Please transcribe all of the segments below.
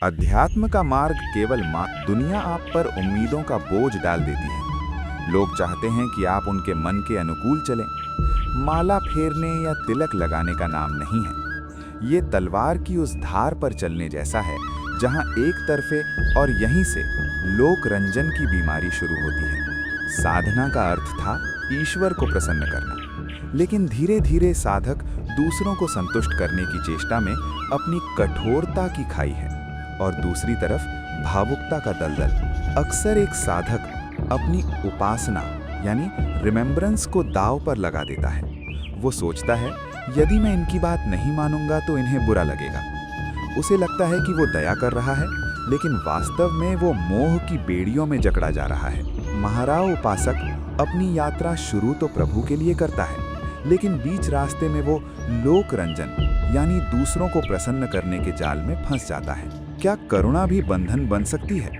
अध्यात्म का मार्ग केवल दुनिया आप पर उम्मीदों का बोझ डाल देती है। लोग चाहते हैं कि आप उनके मन के अनुकूल चलें। माला फेरने या तिलक लगाने का नाम नहीं है। ये तलवार की उस धार पर चलने जैसा है जहां एक तरफे और यहीं से लोक रंजन की बीमारी शुरू होती है। साधना का अर्थ था ईश्वर को प्रसन्न करना, लेकिन धीरे धीरे साधक दूसरों को संतुष्ट करने की चेष्टा में अपनी कठोरता की खाई है। और दूसरी तरफ भावुकता का दलदल। अक्सर एक साधक अपनी उपासना यानी रिमेम्बरेंस को दांव पर लगा देता है। वो सोचता है यदि मैं इनकी बात नहीं मानूंगा तो इन्हें बुरा लगेगा। उसे लगता है कि वो दया कर रहा है, लेकिन वास्तव में वो मोह की बेड़ियों में जकड़ा जा रहा है। महाराव उपासक अपनी यात्रा शुरू तो प्रभु के लिए करता है, लेकिन बीच रास्ते में वो लोक रंजन यानी दूसरों को प्रसन्न करने के जाल में फंस जाता है। क्या करुणा भी बंधन बन सकती है?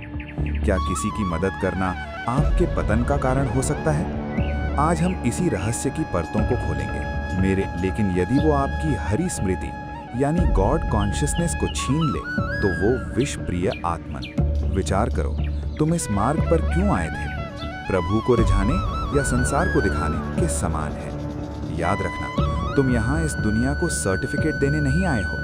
क्या किसी की मदद करना आपके पतन का कारण हो सकता है? आज हम इसी रहस्य की परतों को खोलेंगे। लेकिन यदि वो आपकी हरि स्मृति यानी गॉड कॉन्शियसनेस को छीन ले तो वो विष प्रिय आत्मन। विचार करो, तुम इस मार्ग पर क्यों आए थे? प्रभु को रिझाने या संसार को दिखाने के समान है। याद रखना, तुम यहाँ इस दुनिया को सर्टिफिकेट देने नहीं आए हो,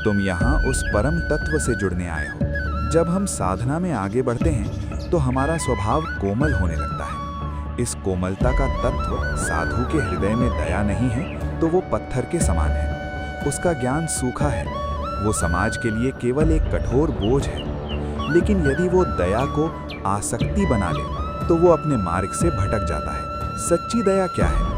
तुम यहाँ उस परम तत्व से जुड़ने आए हो। जब हम साधना में आगे बढ़ते हैं तो हमारा स्वभाव कोमल होने लगता है। इस कोमलता का तत्व साधु के हृदय में दया नहीं है तो वो पत्थर के समान है। उसका ज्ञान सूखा है, वो समाज के लिए केवल एक कठोर बोझ है। लेकिन यदि वो दया को आसक्ति बना ले तो वो अपने मार्ग से भटक जाता है। सच्ची दया क्या है?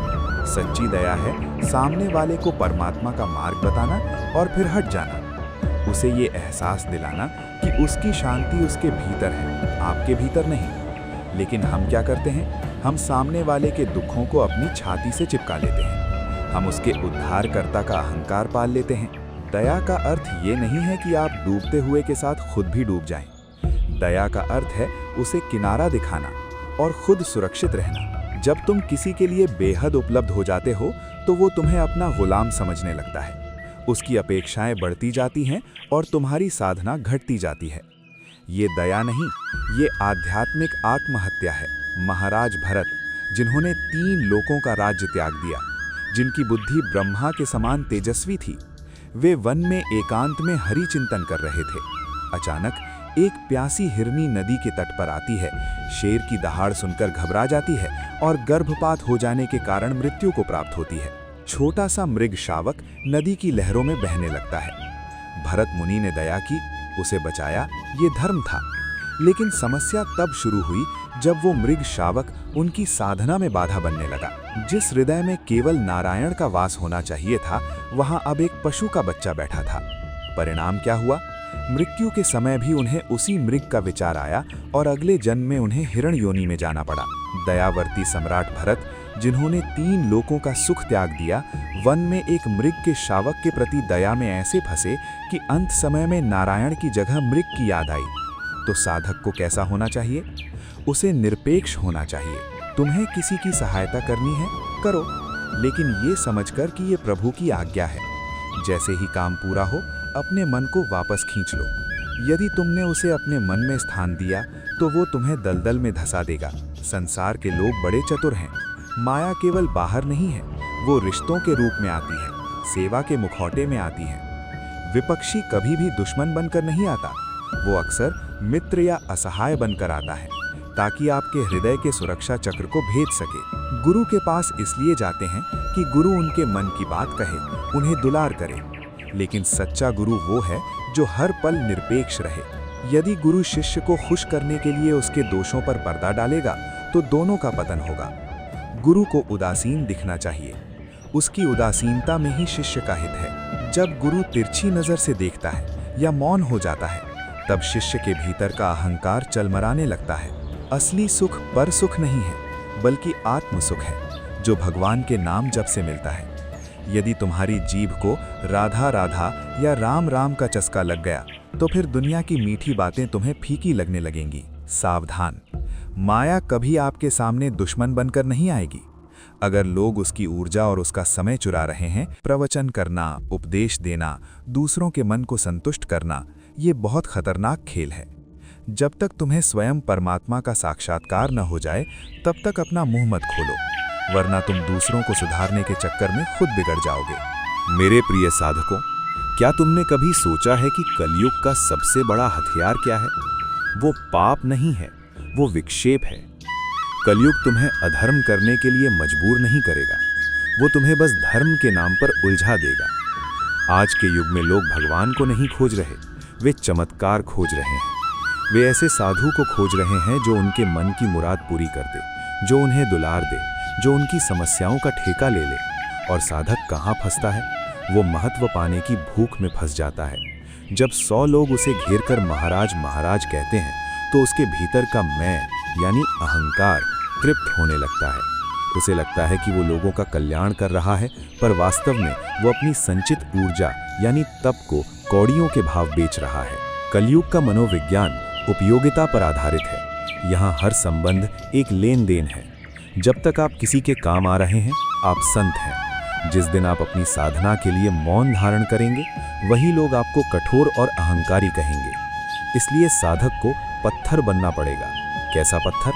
सच्ची दया है सामने वाले को परमात्मा का मार्ग बताना और फिर हट जाना। उसे ये एहसास दिलाना कि उसकी शांति उसके भीतर है, आपके भीतर नहीं। लेकिन हम क्या करते हैं? हम सामने वाले के दुखों को अपनी छाती से चिपका लेते हैं। हम उसके उद्धारकर्ता का अहंकार पाल लेते हैं। दया का अर्थ ये नहीं है कि आप डूबते हुए के साथ खुद भी डूब जाएं। दया का अर्थ है उसे किनारा दिखाना और खुद सुरक्षित रहना। जब तुम किसी के लिए बेहद उपलब्ध हो जाते हो तो वो तुम्हें अपना गुलाम समझने लगता है। उसकी अपेक्षाएं बढ़ती जाती हैं और तुम्हारी साधना घटती जाती है। ये दया नहीं, ये आध्यात्मिक आत्महत्या है। महाराज भरत, जिन्होंने 3 लोकों का राज्य त्याग दिया, जिनकी बुद्धि ब्रह्मा के समान तेजस्वी थी, वे वन में एकांत में हरि चिंतन कर रहे थे। अचानक एक प्यासी हिरनी नदी के तट पर आती है, शेर की दहाड़ सुनकर घबरा जाती है और गर्भपात हो जाने के कारण मृत्यु को प्राप्त होती है। छोटा सा मृग शावक नदी की लहरों में बहने लगता है। भरत मुनि ने दया की, उसे बचाया, ये धर्म था। लेकिन समस्या तब शुरू हुई जब वो मृग शावक उनकी साधना में बाधा बनने लगा। जिस हृदय में केवल नारायण का वास होना चाहिए था, वहां अब एक पशु का बच्चा बैठा था। परिणाम क्या हुआ? मृत्यु के समय भी उन्हें उसी मृग का विचार आया और अगले जन्म में उन्हें हिरण योनि में जाना पड़ा। दयावर्ती सम्राट भरत, जिन्होंने 3 लोकों का सुख त्याग दिया, वन में एक मृग के शावक के प्रति दया में ऐसे फंसे कि अंत समय में नारायण की जगह मृग की याद आई। तो साधक को कैसा होना चाहिए? उसे निरपेक्ष होना चाहिए। तुम्हें किसी की सहायता करनी है, करो, लेकिन ये समझकर कि ये प्रभु की आज्ञा है। जैसे ही काम पूरा हो, अपने मन को वापस खींच लो। यदि तुमने उसे अपने मन में स्थान दिया तो वो तुम्हें दलदल में धंसा देगा। संसार के लोग बड़े चतुर हैं। माया केवल बाहर नहीं है, वो रिश्तों के रूप में आती है, सेवा के मुखौटे में आती है। विपक्षी कभी भी दुश्मन बनकर नहीं आता, वो अक्सर मित्र या असहाय बनकर आता है, ताकि आपके हृदय के सुरक्षा चक्र को भेद सके। गुरु के पास इसलिए जाते हैं कि गुरु उनके मन की बात कहे, उन्हें दुलार करे। लेकिन सच्चा गुरु वो है जो हर पल निरपेक्ष रहे। यदि गुरु शिष्य को खुश करने के लिए उसके दोषों पर पर्दा डालेगा तो दोनों का पतन होगा। गुरु को उदासीन दिखना चाहिए, उसकी उदासीनता में ही शिष्य का हित है। जब गुरु तिरछी नजर से देखता है या मौन हो जाता है, तब शिष्य के भीतर का अहंकार चलमराने लगता है। असली सुख पर सुख नहीं है, बल्कि आत्म सुख है, जो भगवान के नाम जप से मिलता है। यदि तुम्हारी जीभ को राधा राधा या राम राम का चस्का लग गया तो फिर दुनिया की मीठी बातें तुम्हें फीकी लगने लगेंगी। सावधान, माया कभी आपके सामने दुश्मन बनकर नहीं आएगी। अगर लोग उसकी ऊर्जा और उसका समय चुरा रहे हैं, प्रवचन करना, उपदेश देना, दूसरों के मन को संतुष्ट करना, ये बहुत खतरनाक खेल है। जब तक तुम्हें स्वयं परमात्मा का साक्षात्कार न हो जाए तब तक अपना मुंह मत खोलो, वरना तुम दूसरों को सुधारने के चक्कर में खुद बिगड़ जाओगे। मेरे प्रिय साधकों, क्या तुमने कभी सोचा है कि कलयुग का सबसे बड़ा हथियार क्या है? वो पाप नहीं है, वो विक्षेप है। कलयुग तुम्हें अधर्म करने के लिए मजबूर नहीं करेगा, वो तुम्हें बस धर्म के नाम पर उलझा देगा। आज के युग में लोग भगवान को नहीं खोज रहे, वे चमत्कार खोज रहे हैं। वे ऐसे साधु को खोज रहे हैं जो उनके मन की मुराद पूरी कर दे, जो उन्हें दुलार दे, जो उनकी समस्याओं का ठेका ले ले। और साधक कहाँ फंसता है? वो महत्व पाने की भूख में फंस जाता है। जब 100 लोग उसे घेरकर महाराज महाराज कहते हैं तो उसके भीतर का मैं यानी अहंकार तृप्त होने लगता है। उसे लगता है कि वो लोगों का कल्याण कर रहा है, पर वास्तव में वो अपनी संचित ऊर्जा यानी तप को कौड़ियों के भाव बेच रहा है। कलयुग का मनोविज्ञान उपयोगिता पर आधारित है। यहाँ हर संबंध एक लेन देन है। जब तक आप किसी के काम आ रहे हैं, आप संत हैं। जिस दिन आप अपनी साधना के लिए मौन धारण करेंगे, वही लोग आपको कठोर और अहंकारी कहेंगे। इसलिए साधक को पत्थर बनना पड़ेगा। कैसा पत्थर?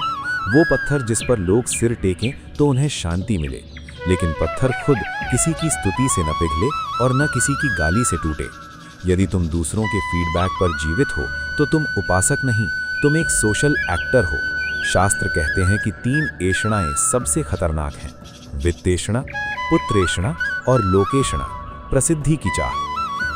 वो पत्थर जिस पर लोग सिर टेकें तो उन्हें शांति मिले, लेकिन पत्थर खुद किसी की स्तुति से न पिघले और न किसी की गाली से टूटे। यदि तुम दूसरों के फीडबैक पर जीवित हो तो तुम उपासक नहीं, तुम एक सोशल एक्टर हो। शास्त्र कहते हैं कि 3 ऐषणाएं सबसे खतरनाक हैं: वित्तेषणा, पुत्रेषणा और लोकेषणा, प्रसिद्धि की चाह।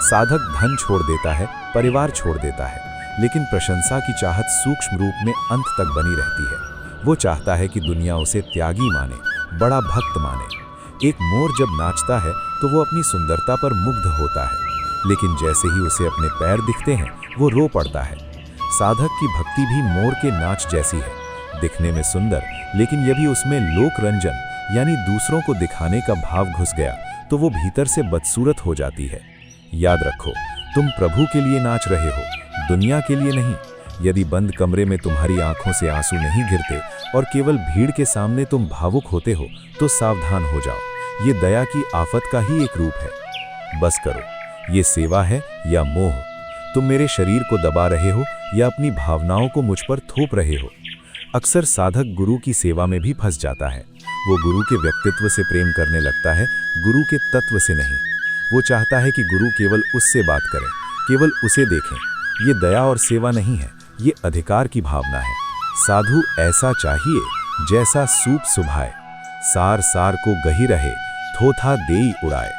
साधक धन छोड़ देता है, परिवार छोड़ देता है, लेकिन प्रशंसा की चाहत सूक्ष्म रूप में अंत तक बनी रहती है। वो चाहता है कि दुनिया उसे त्यागी माने, बड़ा भक्त माने। एक मोर जब नाचता है तो वो अपनी सुंदरता पर मुग्ध होता है, लेकिन जैसे ही उसे अपने पैर दिखते हैं वो रो पड़ता है। साधक की भक्ति भी मोर के नाच जैसी है, दिखने में सुंदर, लेकिन यदि उसमें लोक रंजन यानी दूसरों को दिखाने का भाव घुस गया तो वो भीतर से बदसूरत हो जाती है। याद रखो, तुम प्रभु के लिए नाच रहे हो, दुनिया के लिए नहीं। यदि बंद कमरे में तुम्हारी आंखों से आंसू नहीं गिरते और केवल भीड़ के सामने तुम भावुक होते हो तो सावधान हो जाओ। ये दया की आफत का ही एक रूप है। बस करो, ये सेवा है या मोह? तुम मेरे शरीर को दबा रहे हो या अपनी भावनाओं को मुझ पर थोप रहे हो? अक्सर साधक गुरु की सेवा में भी फंस जाता है। वो गुरु के व्यक्तित्व से प्रेम करने लगता है, गुरु के तत्व से नहीं। वो चाहता है कि गुरु केवल उससे बात करें, केवल उसे देखें। ये दया और सेवा नहीं है, ये अधिकार की भावना है। साधु ऐसा चाहिए जैसा सूप सुभाए, सार सार को गही रहे, थोथा देई उड़ाए।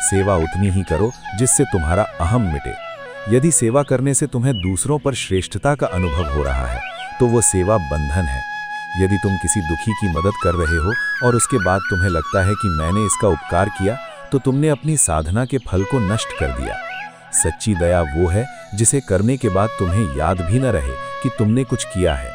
सेवा उतनी ही करो जिससे तुम्हारा अहम मिटे। यदि सेवा करने से तुम्हें दूसरों पर श्रेष्ठता का अनुभव हो रहा है तो वो सेवा बंधन है। यदि तुम किसी दुखी की मदद कर रहे हो और उसके बाद तुम्हें लगता है कि मैंने इसका उपकार किया, तो तुमने अपनी साधना के फल को नष्ट कर दिया। सच्ची दया वो है जिसे करने के बाद तुम्हें याद भी न रहे कि तुमने कुछ किया है।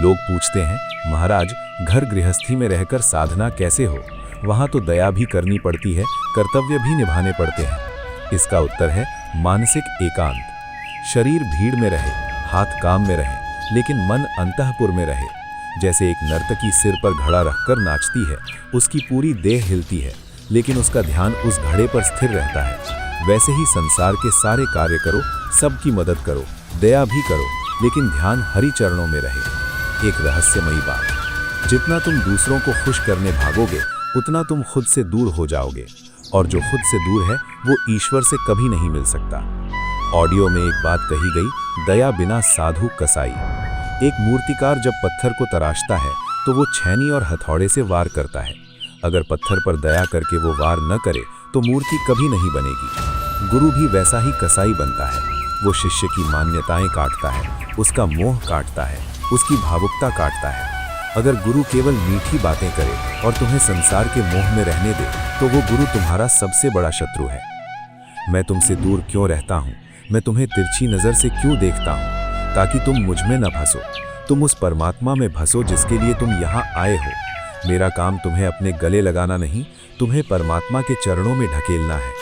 लोग पूछते हैं, महाराज घर गृहस्थी में रहकर साधना कैसे हो? वहाँ तो दया भी करनी पड़ती है, कर्तव्य भी निभाने पड़ते हैं। इसका उत्तर है मानसिक एकांत। शरीर भीड़ में रहे, हाथ काम में रहे, लेकिन मन अंतःपुर में रहे। जैसे एक नर्तकी सिर पर घड़ा रखकर नाचती है, उसकी पूरी देह हिलती है, लेकिन उसका ध्यान उस घड़े पर स्थिर रहता है। वैसे ही संसार के सारे कार्य करो, सबकी मदद करो, दया भी करो, लेकिन ध्यान हरि चरणों में रहे। एक रहस्यमयी बात, जितना तुम दूसरों को खुश करने भागोगे उतना तुम खुद से दूर हो जाओगे, और जो खुद से दूर है वो ईश्वर से कभी नहीं मिल सकता। ऑडियो में एक बात कही गई, दया बिना साधु कसाई। एक मूर्तिकार जब पत्थर को तराशता है तो वो छेनी और हथौड़े से वार करता है। अगर पत्थर पर दया करके वो वार न करे तो मूर्ति कभी नहीं बनेगी। गुरु भी वैसा ही कसाई बनता है। वो शिष्य की मान्यताएं काटता है, उसका मोह काटता है, उसकी भावुकता काटता है। अगर गुरु केवल मीठी बातें करे और तुम्हें संसार के मोह में रहने दे तो वो गुरु तुम्हारा सबसे बड़ा शत्रु है। मैं तुमसे दूर क्यों रहता हूँ, मैं तुम्हें तिरछी नज़र से क्यों देखता हूँ? ताकि तुम मुझ में न फंसो, तुम उस परमात्मा में फंसो जिसके लिए तुम यहाँ आए हो। मेरा काम तुम्हें अपने गले लगाना नहीं, तुम्हें परमात्मा के चरणों में ढकेलना है।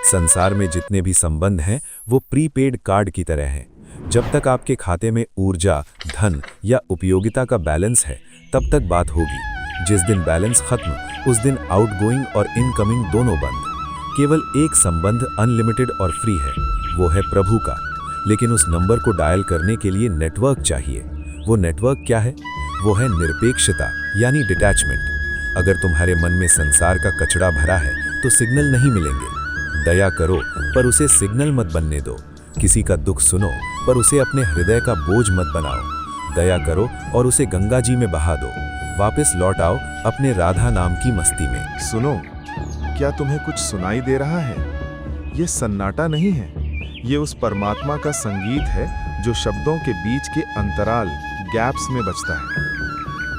संसार में जितने भी संबंध हैं वो प्रीपेड कार्ड की तरह हैं। जब तक आपके खाते में ऊर्जा, धन या उपयोगिता का बैलेंस है तब तक बात होगी। जिस दिन बैलेंस खत्म, उस दिन आउटगोइंग और इनकमिंग दोनों बंद। केवल एक संबंध अनलिमिटेड और फ्री है, वो है प्रभु का। लेकिन उस नंबर को डायल करने के लिए नेटवर्क चाहिए। वो नेटवर्क क्या है? वो है निरपेक्षता, यानी डिटैचमेंट। अगर तुम्हारे मन में संसार का कचरा भरा है तो सिग्नल नहीं मिलेंगे। दया करो पर उसे सिग्नल मत बनने दो। किसी का दुख सुनो पर उसे अपने हृदय का बोझ मत बनाओ। दया करो और उसे गंगा जी में बहा दो। वापस लौट आओ अपने राधा नाम की मस्ती में। सुनो, क्या तुम्हें कुछ सुनाई दे रहा है? ये सन्नाटा नहीं है, ये उस परमात्मा का संगीत है जो शब्दों के बीच के अंतराल, गैप्स में बजता है।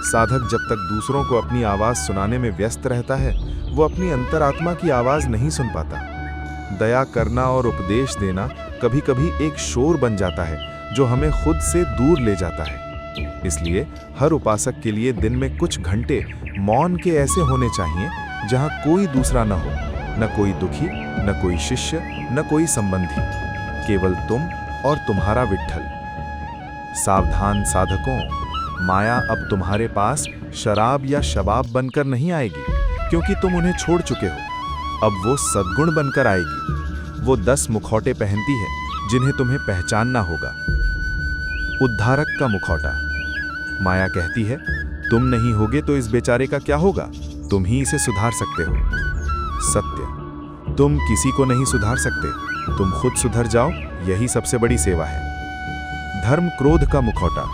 साधक जब तक दूसरों को अपनी आवाज सुनाने में व्यस्त रहता है, वो अपनी अंतरात्मा की आवाज नहीं सुन पाता। दया करना और उपदेश देना कभी कभी एक शोर बन जाता है जो हमें खुद से दूर ले जाता है। इसलिए हर उपासक के लिए दिन में कुछ घंटे मौन के ऐसे होने चाहिए जहां कोई दूसरा न हो, न कोई दुखी, न कोई शिष्य, न कोई संबंधी, केवल तुम और तुम्हारा विट्ठल। सावधान साधकों, माया अब तुम्हारे पास शराब या शबाब बनकर नहीं आएगी, क्योंकि तुम उन्हें छोड़ चुके हो। अब वो सद्गुण बनकर आएगी। वो 10 मुखौटे पहनती है जिन्हें तुम्हें पहचानना होगा। उद्धारक का मुखौटा। माया कहती है, तुम नहीं होगे तो इस बेचारे का क्या होगा, तुम ही इसे सुधार सकते हो। सत्य, तुम किसी को नहीं सुधार सकते, तुम खुद सुधर जाओ, यही सबसे बड़ी सेवा है। धर्म क्रोध का मुखौटा।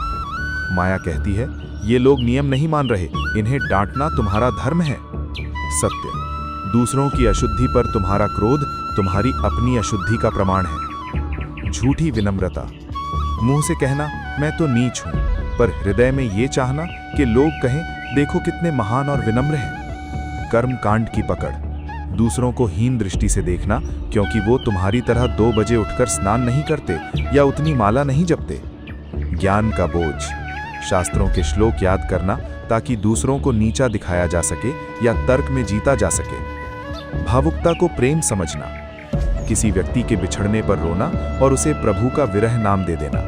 माया कहती है, ये लोग नियम नहीं मान रहे, इन्हें डांटना तुम्हारा धर्म है। सत्य, दूसरों की अशुद्धि पर तुम्हारा क्रोध तुम्हारी अपनी अशुद्धि का प्रमाण है। झूठी विनम्रता। मुंह से कहना मैं तो नीच हूं, पर हृदय में ये चाहना कि लोग कहें देखो कितने महान और विनम्र हैं। कर्म कांड की पकड़। दूसरों को हीन दृष्टि से देखना क्योंकि वो तुम्हारी तरह 2 बजे उठकर स्नान नहीं करते या उतनी माला नहीं जपते। ज्ञान का बोझ। शास्त्रों के श्लोक याद करना ताकि दूसरों को नीचा दिखाया जा सके या तर्क में जीता जा सके। भावुकता को प्रेम समझना। किसी व्यक्ति के बिछड़ने पर रोना और उसे प्रभु का विरह नाम दे देना।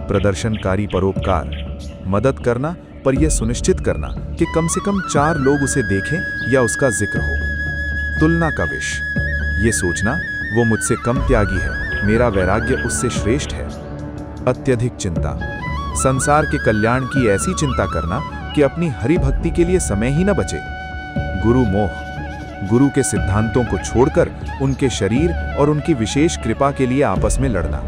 प्रदर्शनकारी परोपकार। मदद करना पर यह सुनिश्चित करना कि कम से कम 4 लोग उसे देखें या उसका जिक्र हो। तुलना का विष। ये सोचना वो मुझसे कम त्यागी है, मेरा वैराग्य उससे श्रेष्ठ है। अत्यधिक चिंता। संसार के कल्याण की ऐसी चिंता करना कि अपनी हरि भक्ति के लिए समय ही न बचे। गुरु मोह। गुरु के सिद्धांतों को छोड़कर उनके शरीर और उनकी विशेष कृपा के लिए आपस में लड़ना।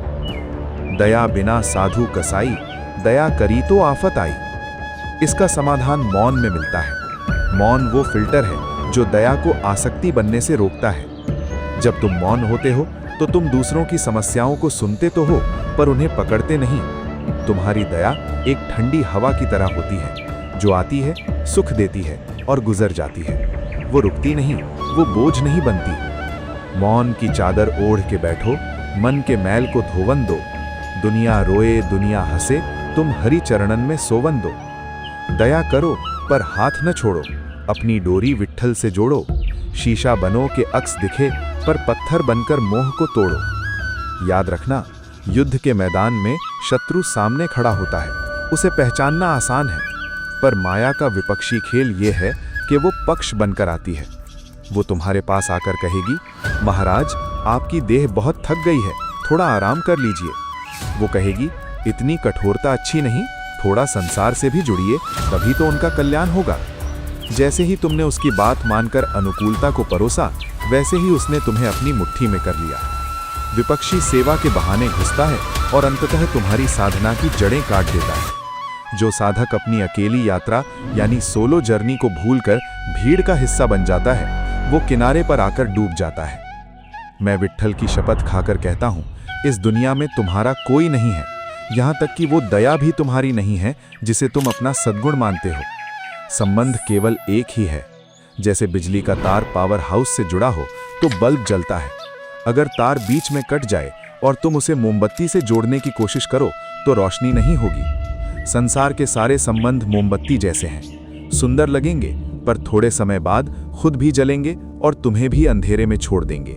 दया बिना साधु कसाई, दया करी तो आफत आई। इसका समाधान मौन में मिलता है। मौन वो फिल्टर है जो दया को आसक्ति बनने से रोकता है। जब तुम मौन होते हो तो तुम दूसरों की समस्याओं को सुनते तो हो पर उन्हें पकड़ते नहीं। तुम्हारी दया एक ठंडी हवा की तरह होती है जो आती है, सुख देती है और गुजर जाती है। वो रुकती नहीं, वो बोझ नहीं बनती। मौन की चादर ओढ़ के बैठो, मन के मैल को धोवन दो। दुनिया रोए, दुनिया हंसे, तुम हरि चरणन में सोवन दो। दया करो पर हाथ न छोड़ो, अपनी डोरी विट्ठल से जोड़ो। शीशा बनो के अक्स दिखे पर पत्थर बनकर मोह को तोड़ो। याद रखना, युद्ध के मैदान में शत्रु सामने खड़ा होता है, उसे पहचानना आसान है, पर माया का विपक्षी खेल ये है कि वो पक्ष बनकर आती है। वो तुम्हारे पास आकर कहेगी, महाराज आपकी देह बहुत थक गई है, थोड़ा आराम कर लीजिए। वो कहेगी, इतनी कठोरता अच्छी नहीं, थोड़ा संसार से भी जुड़िए, तभी तो उनका कल्याण होगा। जैसे ही तुमने उसकी बात मानकर अनुकूलता को परोसा, वैसे ही उसने तुम्हें अपनी मुट्ठी में कर लिया। विपक्षी सेवा के बहाने घुसता है और अंततः तुम्हारी साधना की जड़ें काट देता है। जो साधक अपनी अकेली यात्रा यानी सोलो जर्नी को भूलकर भीड़ का हिस्सा बन जाता है, वो किनारे पर आकर डूब जाता है। मैं विट्ठल की शपथ खाकर कहता हूँ, इस दुनिया में तुम्हारा कोई नहीं है, यहाँ तक कि वो दया भी तुम्हारी नहीं है जिसे तुम अपना सद्गुण मानते हो। संबंध केवल एक ही है। जैसे बिजली का तार पावर हाउस से जुड़ा हो तो बल्ब जलता है। अगर तार बीच में कट जाए और तुम उसे मोमबत्ती से जोड़ने की कोशिश करो तो रोशनी नहीं होगी। संसार के सारे संबंध मोमबत्ती जैसे हैं, सुंदर लगेंगे पर थोड़े समय बाद खुद भी जलेंगे और तुम्हें भी अंधेरे में छोड़ देंगे।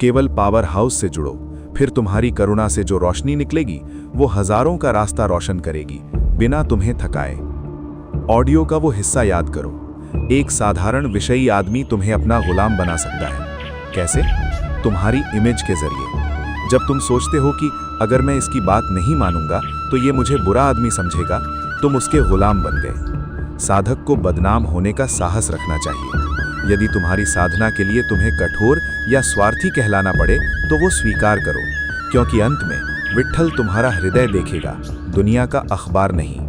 केवल पावर हाउस से जुड़ो, फिर तुम्हारी करुणा से जो रोशनी निकलेगी वो हजारों का रास्ता रोशन करेगी बिना तुम्हें थकाए। ऑडियो का वो हिस्सा याद करो। एक साधारण विषयी आदमी तुम्हें अपना गुलाम बना सकता है। कैसे? तुम्हारी इमेज के जरिए। जब तुम सोचते हो कि अगर मैं इसकी बात नहीं मानूंगा तो ये मुझे बुरा आदमी समझेगा, तुम उसके गुलाम बन गए। साधक को बदनाम होने का साहस रखना चाहिए। यदि तुम्हारी साधना के लिए तुम्हें कठोर या स्वार्थी कहलाना पड़े तो वो स्वीकार करो, क्योंकि अंत में विट्ठल तुम्हारा हृदय देखेगा, दुनिया का अखबार नहीं।